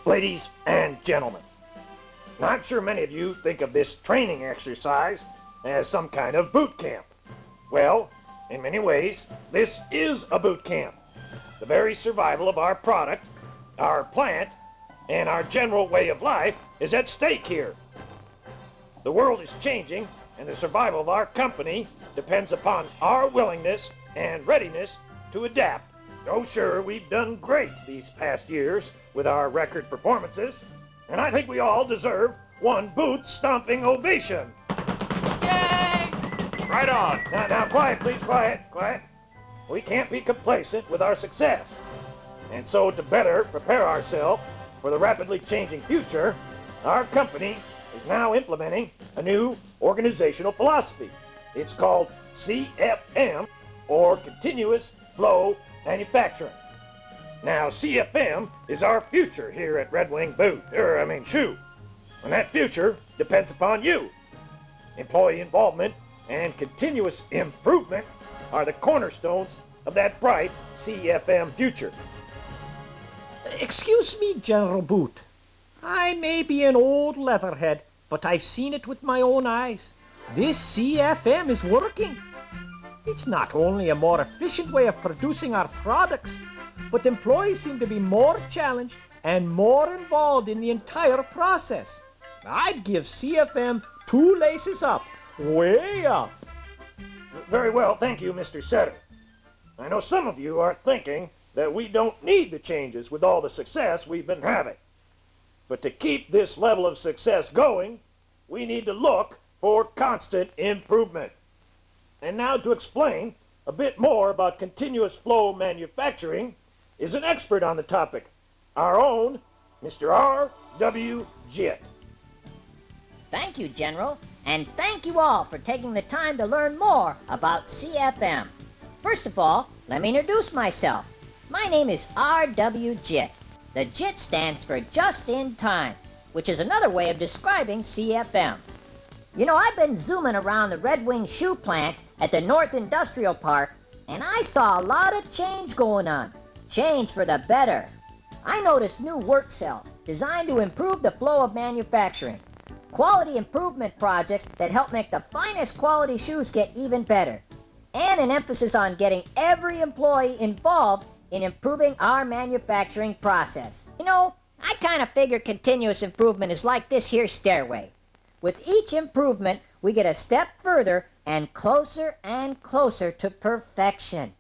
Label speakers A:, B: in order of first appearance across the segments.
A: Ladies and gentlemen, I'm sure many of you think of this training exercise as some kind of boot camp. Well, in many ways, this is a boot camp. The very survival of our product, our plant, and our general way of life is at stake here. The world is changing, and the survival of our company depends upon our willingness and readiness to adapt. Oh, sure, we've done great these past years with our record performances, and I think we all deserve one boot-stomping ovation.
B: Yay!
C: Right on.
A: Now, quiet, please, quiet. We can't be complacent with our success. And so, to better prepare ourselves for the rapidly changing future, our company is now implementing a new organizational philosophy. It's called CFM, or Continuous Flow Manufacturing. Now, CFM is our future here at Red Wing Shoe. And that future depends upon you. Employee involvement and continuous improvement are the cornerstones of that bright CFM future.
D: Excuse me, General Boot. I may be an old leatherhead, but I've seen it with my own eyes. This CFM is working. It's not only a more efficient way of producing our products, but employees seem to be more challenged and more involved in the entire process. I'd give CFM 2 laces up, way up.
A: Very well, thank you, Mr. Setter. I know some of you are thinking that we don't need the changes with all the success we've been having. But to keep this level of success going, we need to look for constant improvement. And now to explain a bit more about continuous flow manufacturing is an expert on the topic, our own Mr. R.W. Jitt.
B: Thank you, General, and thank you all for taking the time to learn more about CFM. First of all, let me introduce myself. My name is R.W. Jitt. The JIT stands for Just in Time, which is another way of describing CFM. You know, I've been zooming around the Red Wing Shoe plant at the North Industrial Park, and I saw a lot of change going on. Change for the better. I noticed new work cells designed to improve the flow of manufacturing. Quality improvement projects that help make the finest quality shoes get even better. And an emphasis on getting every employee involved in improving our manufacturing process. You know, I kind of figure continuous improvement is like this here stairway. With each improvement, we get a step further and closer to perfection.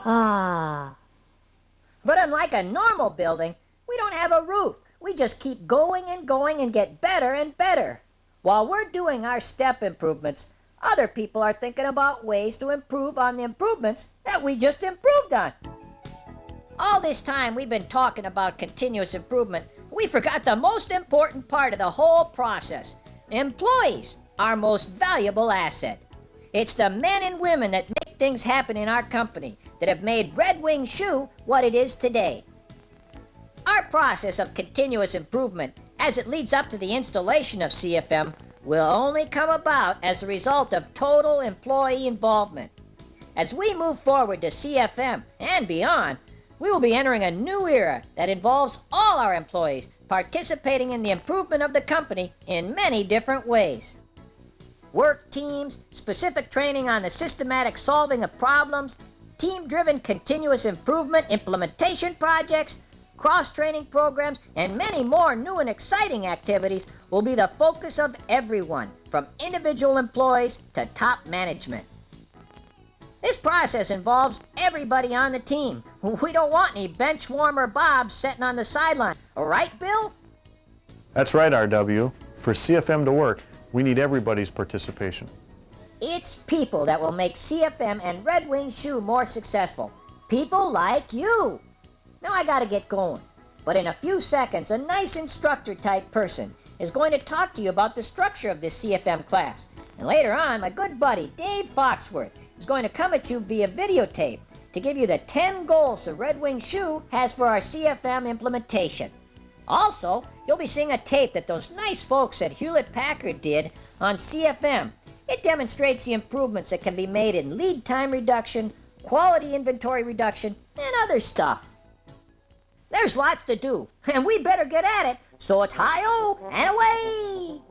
B: Ah. But unlike a normal building, we don't have a roof. We just keep going and get better and better. While we're doing our step improvements, other people are thinking about ways to improve on the improvements that we just improved on. All this time we've been talking about continuous improvement, we forgot the most important part of the whole process. Employees, our most valuable asset. It's the men and women that make things happen in our company that have made Red Wing Shoe what it is today. Our process of continuous improvement, as it leads up to the installation of CFM, will only come about as a result of total employee involvement. As we move forward to CFM and beyond, we will be entering a new era that involves all our employees participating in the improvement of the company in many different ways. Work teams, specific training on the systematic solving of problems, team-driven continuous improvement implementation projects, cross-training programs, and many more new and exciting activities will be the focus of everyone, from individual employees to top management. This process involves everybody on the team. We don't want any bench warmer Bobs sitting on the sideline. Right, Bill?
C: That's right, RW. For CFM to work, we need everybody's participation.
B: It's people that will make CFM and Red Wing Shoe more successful. People like you. Now I gotta get going. But in a few seconds, a nice instructor-type person is going to talk to you about the structure of this CFM class. And later on, my good buddy, Dave Foxworth, is going to come at you via videotape to give you the 10 goals the Red Wing Shoe has for our CFM implementation. Also, you'll be seeing a tape that those nice folks at Hewlett-Packard did on CFM. It demonstrates the improvements that can be made in lead time reduction, quality inventory reduction, and other stuff. There's lots to do, and we better get at it, so it's hi-oh and away!